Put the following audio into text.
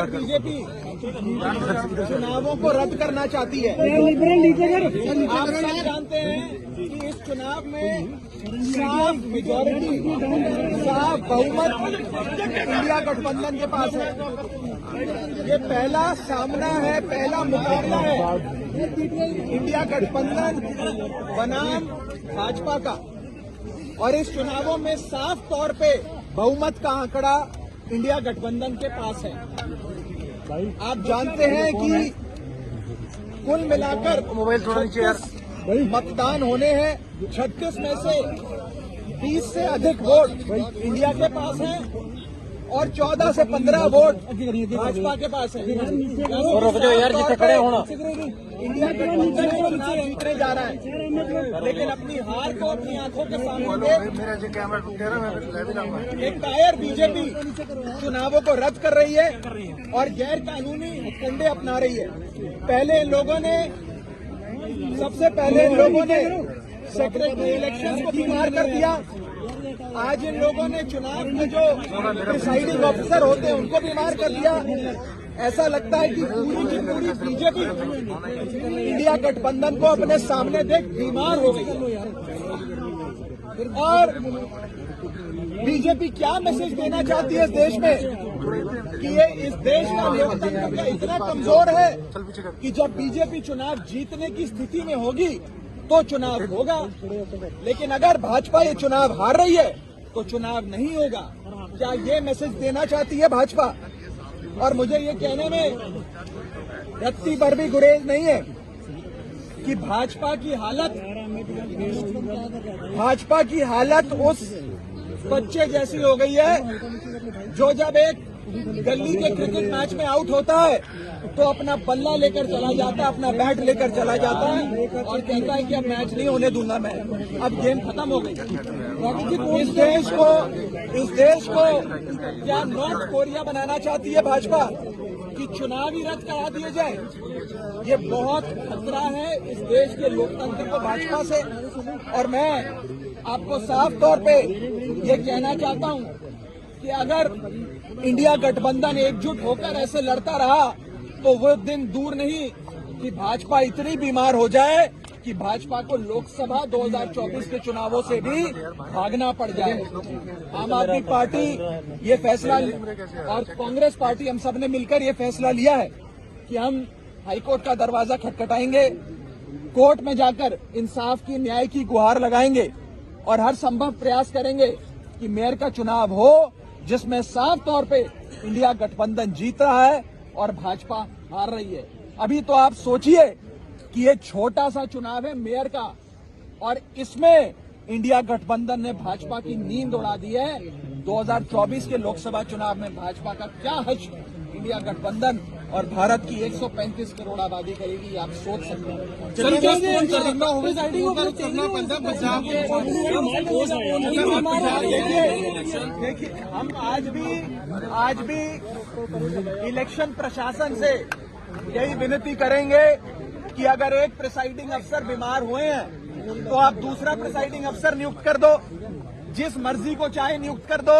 BJP चुनावों को रद्द करना चाहती है। आप सब जानते हैं कि इस चुनाव में साफ मेजॉरिटी, साफ बहुमत इंडिया गठबंधन के पास है। ये पहला सामना है, पहला मुकाबला है इंडिया गठबंधन बनाम भाजपा का, और इस चुनावों में साफ तौर पे बहुमत का आंकड़ा इंडिया गठबंधन के पास है। आप जानते हैं कि कुल मिलाकर मोबाइल थोड़ा नीचे यार मतदान होने हैं। 36 में से 20 से अधिक वोट इंडिया के पास हैं और 14 से 15 वोट भाजपा के पास है। इंडिया गठबंधन चुनाव जीतने जा रहा है, लेकिन अपनी हार को अपनी आंखों के सामने एक कायर बीजेपी चुनावों को रद्द कर रही है और गैर कानूनी हथकंडे अपना रही है। सबसे पहले इन लोगों ने सेक्रेटरी इलेक्शन को बीमार कर दिया। आज इन लोगों ने चुनाव में जो प्रिसाइडिंग ऑफिसर होते हैं उनको बीमार कर दिया। ऐसा लगता है कि पूरी की पूरी बीजेपी इंडिया गठबंधन को अपने सामने देख बीमार हो गई। और बीजेपी क्या मैसेज देना चाहती है इस देश में कि ये इस देश का लोकतंत्र इतना कमजोर है कि जब बीजेपी चुनाव जीतने की स्थिति में होगी तो चुनाव होगा, लेकिन अगर भाजपा ये चुनाव हार रही है तो चुनाव नहीं होगा। क्या ये मैसेज देना चाहती है भाजपा? और मुझे ये कहने में रत्ती भर भी गुरेज नहीं है कि भाजपा की हालत उस बच्चे जैसी हो गई है जो जब एक गली के क्रिकेट मैच में आउट होता है तो अपना बल्ला लेकर चला जाता है, अपना बैट लेकर चला जाता है और कहता है कि अब मैच नहीं होने दूंगा मैं, अब गेम खत्म हो गई। इस देश को क्या नॉर्थ कोरिया बनाना चाहती है भाजपा कि चुनाव ही रद्द करा दिए जाए? ये बहुत खतरा है इस देश के लोकतंत्र को भाजपा से। और मैं आपको साफ तौर पे ये कहना चाहता हूं कि अगर इंडिया गठबंधन एकजुट होकर ऐसे लड़ता रहा तो वो दिन दूर नहीं कि भाजपा इतनी बीमार हो जाए कि भाजपा को लोकसभा 2024 के चुनावों से भी भागना पड़ जाए। आम आदमी पार्टी ये फैसला और कांग्रेस पार्टी हम सब ने मिलकर ये फैसला लिया है कि हम हाईकोर्ट का दरवाजा खटखटाएंगे, कोर्ट में जाकर इंसाफ की, न्याय की गुहार लगाएंगे और हर संभव प्रयास करेंगे कि मेयर का चुनाव हो जिसमें साफ तौर पे इंडिया गठबंधन जीत रहा है और भाजपा हार रही है। अभी तो आप सोचिए कि ये छोटा सा चुनाव है मेयर का और इसमें इंडिया गठबंधन ने भाजपा की नींद उड़ा दी है। 2024 के लोकसभा चुनाव में भाजपा का क्या हश्र इंडिया गठबंधन और भारत की 135 करोड़ आबादी करेगी, आप सोच सकते हैं। देखिए, हम आज भी इलेक्शन प्रशासन से यही विनती करेंगे कि अगर एक प्रिसाइडिंग अफसर बीमार हुए हैं तो आप दूसरा प्रिसाइडिंग अफसर नियुक्त कर दो, जिस मर्जी को चाहे नियुक्त कर दो।